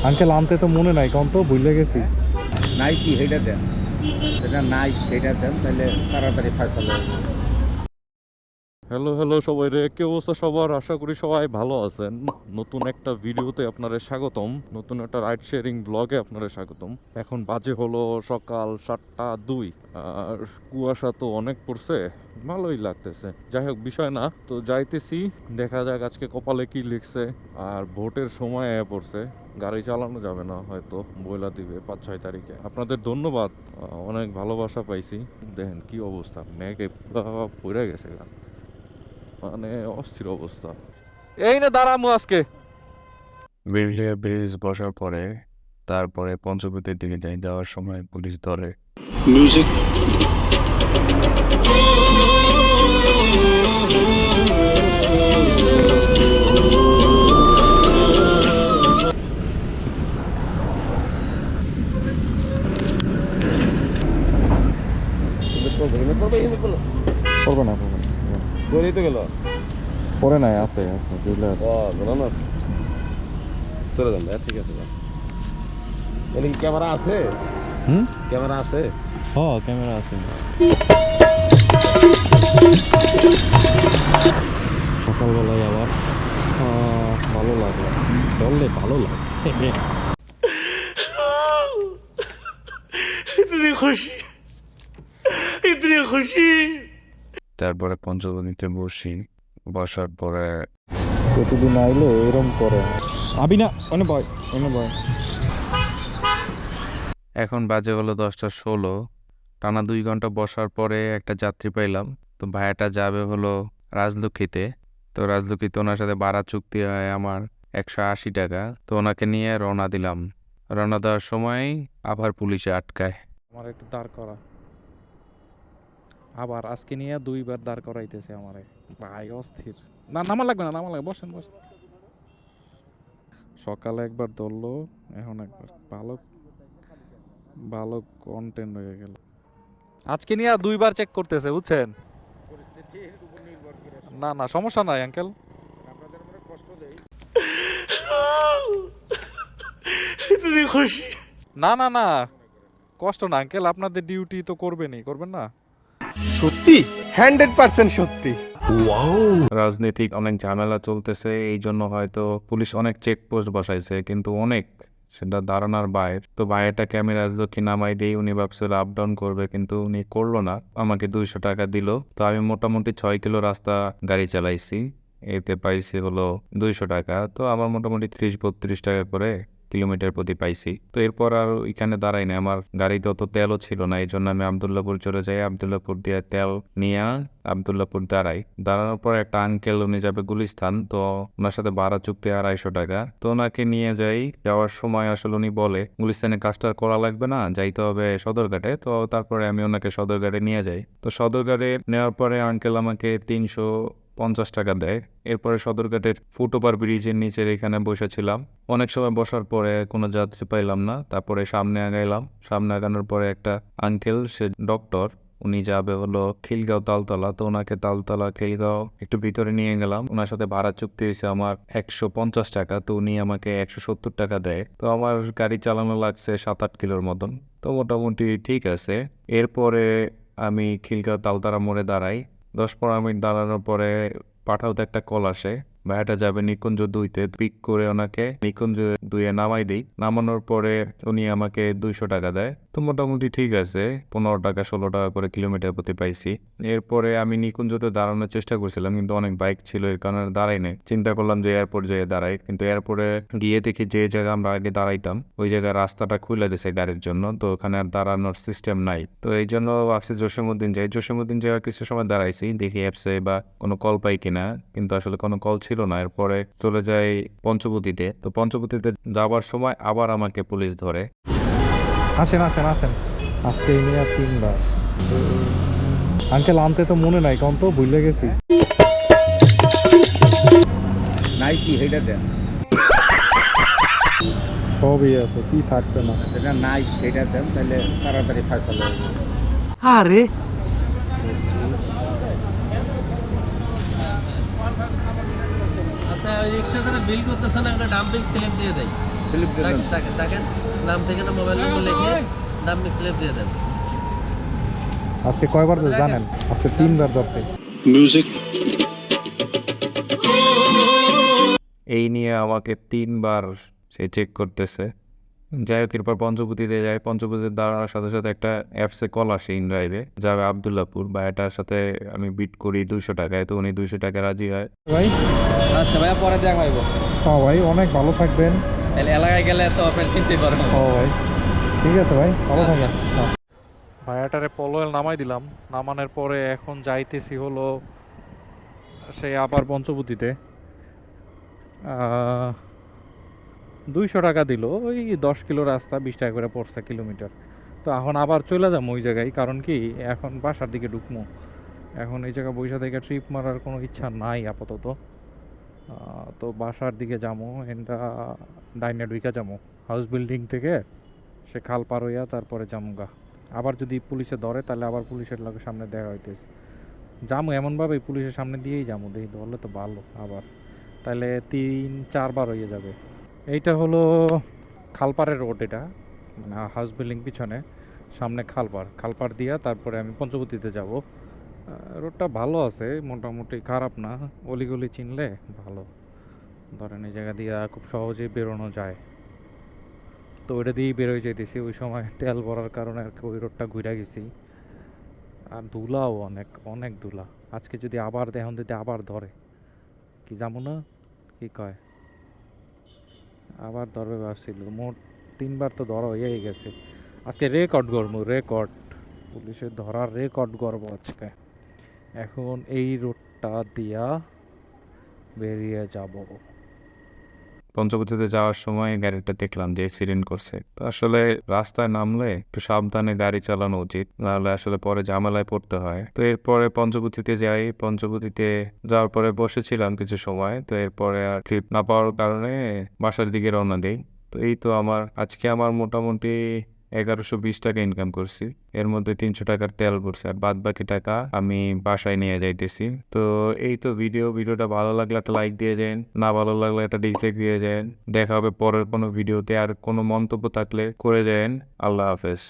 Uncle আনতে তো মনে নাই, কোন তো ভুলে গেছি। নাই কি সেটা দেন, সেটা নাই সেটা দেন, তাহলে তাড়াতাড়ি ফয়সালা হবে। হ্যালো হ্যালো সবাই রে, কি অবস্থা সবার? আশা করি সবাই ভালো আছেন। নতুন একটা ভিডিওতে আপনাদের স্বাগতম, নতুন একটা রাইড শেয়ারিং ব্লগে আপনাদের স্বাগতম। এখন বাজে হলো সকাল 7:02 আর কুয়াশা তো অনেক পড়ছে, ভালোই লাগতেছে। যাই হোক, বিষয় না, তো যাইতেছি, দেখা যাক আজকে কপালে কি লিখছে। আর ভোটের সময় পড়ছে, গাড়ি চালানো যাবে না হয়তো, বইলা দিবে 5-6 তারিখে। আপনাদের ধন্যবাদ, অনেক ভালোবাসা পাইছি। দেখেন কি অবস্থা, মেঘে পুরো পড়ে গেছে, মানে অস্থির অবস্থা। এই না দাঁড়ামু আজকে। বেরিয়ে ব্রিজ বসার পরে তারপরে পঞ্চবটির দিকে যাওয়ার সময় পুলিশ ধরে। মিউজিক করবে না, বলেই তো গেল। পরে নাই, আছে আছে দিলে আছে। আছে, চলে যান ভাই, ঠিক আছে। এখানে কি ক্যামেরা আছে? ক্যামেরা আছে? হ্যাঁ, ক্যামেরা আছে। সকালবেলায় আবার ভালো লাগলো, চললে ভালো লাগে। তারপরে পঞ্চবটিতে বসার পরে প্রতিদিন আইলে এরম করে। আবি না অনেক ভয়, অনেক ভয়। এখন বাজে হলো 10:16। টানা 2 ঘন্টা বসার পরে একটা যাত্রী পাইলাম। তো ভাইয়াটা যাবে হলো রাজলক্ষ্মীতে। তো রাজলক্ষ্মীতে ওনার সাথে ভাড়া চুক্তি হয় আমার 180 টাকা। তো ওনাকে নিয়ে রওনা দিলাম। রওনা দেওয়ার সময় আবার পুলিশে আটকায়। আমার একটু দাঁড় করা, আবার আজকে নিয়ে 2বার দাঁড় করাইতেছে আমারে। ভাই অস্থির। না, নামা লাগবে না, নামা লাগবে, বসেন বসেন। সকালে একবার ধরলো, এখন একবার। ভালো ভালো কন্টেন্ট হয়ে গেল। আজকে নিয়ে 2বার চেক করতেছে, বুঝছেন? না না, সমস্যা নাই আঙ্কেল। না না না, কষ্ট না আঙ্কেল, আপনাদের ডিউটি তো করবেন না? সত্যি 100% সত্যি। রাজনৈতিক অনেক ঝামেলা চলতেছে, এই জন্য হয়তো পুলিশ অনেক চেকপোস্ট বসাইছে, কিন্তু অনেক সেটা ধারণার বাইরে। তো ভাইয়াটাকে আমি রাজলক্ষ্মী নামাই দিই, উনি ভাবছিল আপ ডাউন করবে, কিন্তু উনি করলো না। আমাকে 200 টাকা দিল। তো আমি মোটামুটি 6 কিলো রাস্তা গাড়ি চালাইছি, এতে পাইছি হলো 200 টাকা। তো আমার মোটামুটি 30-32 টাকা করে কিলোমিটার প্রতি পাইছি। তো এরপর আর এখানে দাঁড়াই না, আমার গাড়িতে অত তেলও ছিল না, এই জন্য আমি আবদুল্লাপুর চলে যাই। আবদুল্লাপুর দিয়ে তেল নিয়ে আবদুল্লাপুর দাঁড়ানোর পর একটা আঙ্কেল, উনি যাবে গুলিস্তান। তো ওনার সাথে ভাড়া চুক্তি 250 টাকা। তো ওনাকে নিয়ে যাই। যাওয়ার সময় আসলে উনি বলে গুলিস্তানে কাজটা করা লাগবে না, যাইতে হবে সদরঘাটে। তো তারপরে আমি ওনাকে সদরঘাটে নিয়ে যাই। তো সদরঘাটে নেওয়ার পরে আঙ্কেল আমাকে 350 টাকা দেয়। এরপরে সদরঘাটের ফুটওভার ব্রিজের নিচের এখানে বসেছিলাম। অনেক সময় বসার পরে কোনো যাত্রী পাইলাম না। তারপরে সামনে আগাইলাম। সামনে আগানোর পরে একটা আঙ্কেল, সে ডক্টর, উনি যাবে হলো খিলগাঁও তালতলা। তো ওনাকে তালতলা খিলগাঁও একটু ভিতরে নিয়ে গেলাম। ওনার সাথে ভাড়া চুক্তি হয়েছে আমার 150 টাকা। তো উনি আমাকে 170 টাকা দেয়। তো আমার গাড়ি চালানো লাগছে 7-8 কিলোর মতন। তো মোটামুটি ঠিক আছে। এরপরে আমি খিলগাঁও তালতলা মোড়ে দাঁড়াই। 10-15 মিনিট দাঁড়ানোর পরে পাঠাওতে একটা কল আসে, ভাইয়াটা যাবে নিকুঞ্জ 2-তে। পিক করে ওনাকে নিকুঞ্জ 2-এ নামাই দিই। নামানোর পরে উনি আমাকে 200 টাকা দেয়। তো মোটামুটি ঠিক আছে, 15 টাকা 16 টাকা করে কিলোমিটার প্রতি পাইছি। এরপরে আমি নিকুঞ্জতে দাঁড়ানোর চেষ্টা করছিলাম, কিন্তু অনেক বাইক ছিল, এর কারণে দাঁড়াই নাই। চিন্তা করলাম যে এয়ারপোর্ট যেয়ে দাঁড়াই, কিন্তু এয়ারপোর্টে গিয়ে দেখি যে জায়গা আমরা আগে দাঁড়াইতাম ওই জায়গায় রাস্তাটা খুলে দিছে গাড়ির জন্য। তো ওখানে আর দাঁড়ানোর সিস্টেম নাই। তো এই জন্য ভাবছি জসীমউদ্দিন যাই। জসীমউদ্দিন যাওয়ার কিছু সময় দাঁড়াইছি, দেখি অ্যাপসে বা কোনো কল পাই কিনা, কিন্তু আসলে কোনো কল ছিল না। এরপরে চলে যাই পঞ্চবটিতে। তো পঞ্চবটিতে যাওয়ার সময় আবার আমাকে পুলিশ ধরে। আসেন আসেন আসেন, আজকে নিয়ে 3বার। আঙ্কেল আনতে তো মনে নাই, কোন তো ভুলে গেছি। নাই কি সেটা দেন, সবই আছে, কি থাকবে না। সেটা নাই সেটা দেন, তাহলে তাড়াতাড়ি ফয়সালা হবে। আরে আচ্ছা, ওই রিক্সা যারা বিল করতেছে না, একটা ডাম্পিং স্লিপ দিয়ে দেয়। স্লিপ দিয়ে দেন। দেখেন নাম থেকে না মোবাইল নম্বর লিখে নাম স্লিপ দিয়ে দেন। আজকে কয়বার তো জানেন? আজকে 3বার ধরছে। Music. এই নিয়ে আমাকে 3বার সে চেক করতেছে। যাই হোক, এরপর পঞ্চবটিতে যাই। পঞ্চবটিতে দাঁড়ানোর সাথে সাথে একটা অ্যাপসে কল আসে ইনড্রাইভে, যাবে আবদুল্লাপুর। বা এটার সাথে আমি বিট করি 200 টাকায়, তো উনি 200 টাকা রাজি হয়। ভাই আচ্ছা ভাইয়া, পরে দেখা হইব। হ্যাঁ ভাই, অনেক ভালো থাকবেন। এলাকায় গেলে তো আপনার চিনতে পারবেন। ও ভাই, ঠিক আছে ভাই, ভালো থাকেন। ভাইয়াটারে পলোয়েল নামাই দিলাম। নামানোর পরে এখন যাইতেছি হলো সে আবার পঞ্চবটিতে। 200 টাকা দিল, ওই 10 কিলো রাস্তা, 20 টাকা করে পড়ছে কিলোমিটার। তো এখন আবার চলে যাবো ওই জায়গায়, কারণ কি এখন বাসার দিকে ঢুকবো। এখন এই জায়গায় বৈশা থেকে ট্রিপ মারার কোনো ইচ্ছা নাই আপাতত। তো বাসার দিকে যাবো, এটা ডাইনে ঢুইকা যাবো হাউস বিল্ডিং থেকে, সে খাল পার হইয়া তারপরে যামুগা। আবার যদি পুলিশে ধরে তাহলে আবার পুলিশের লোকের সামনে দেখা হইতেছে। যামু এমনভাবে পুলিশের সামনে দিয়েই যাবো, দেখি ধরলে তো ভালো। আবার তাহলে 3-4 বার হয়ে যাবে। এইটা হলো খালপাড়ের রোড, এটা মানে হাউস বিল্ডিং পিছনে, সামনে খালপাড় দিয়া তারপরে আমি পঞ্চবটিতে যাব। রোডটা ভালো আছে, মোটামুটি খারাপ না, অলিগলি চিনলে ভালো। ধরেন এই জায়গা দিয়ে খুব সহজেই বেরোনো যায়। তো ওইটা দিয়েই বেরোয় যেতেছি। ওই সময় তেল ভরার কারণে আর কি ওই রোডটা ঘুরে গেছি। আর ধুলাও অনেক অনেক ধুলা। আজকে যদি আবার দেখুন, যদি আবার ধরে কি যাবো না, কি কয় আবার ধরবে ভাবছিল। মোট 3বার তো ধরা হয়েই গেছে। আজকে রেকর্ড করবো, রেকর্ড পুলিশের ধরার রেকর্ড করবো আজকে। এখন এই রোডটা দিয়া বেরিয়ে যাব। পঞ্চবটিতে যাওয়ার সময় গাড়িটা দেখলাম যে অ্যাক্সিডেন্ট করছে। তো আসলে রাস্তায় নামলে একটু সাবধানে গাড়ি চালানো উচিত, নাহলে আসলে পরে ঝামেলায় পড়তে হয়। তো এরপরে পঞ্চবটিতে যাই। পঞ্চবটিতে যাওয়ার পরে বসেছিলাম কিছু সময়। তো এরপরে আর ট্রিপ না পাওয়ার কারণে বাসার দিকে রওনা দেই। তো এই তো আজকে আমার মোটামুটি 1120 টাকা ইনকাম করছি। এর মধ্যে 300 টাকার তেল পড়ছে, আর বাদ বাকি টাকা আমি বাসায় নিয়ে যাইতেছি। তো এই তো ভিডিওটা ভালো লাগলে একটা লাইক দিয়ে যান, না ভালো লাগলে একটা ডিসলাইক দিয়ে যান। দেখা হবে পরের কোনো ভিডিওতে। আর কোনো মন্তব্য থাকলে করে যান। আল্লাহ হাফেজ।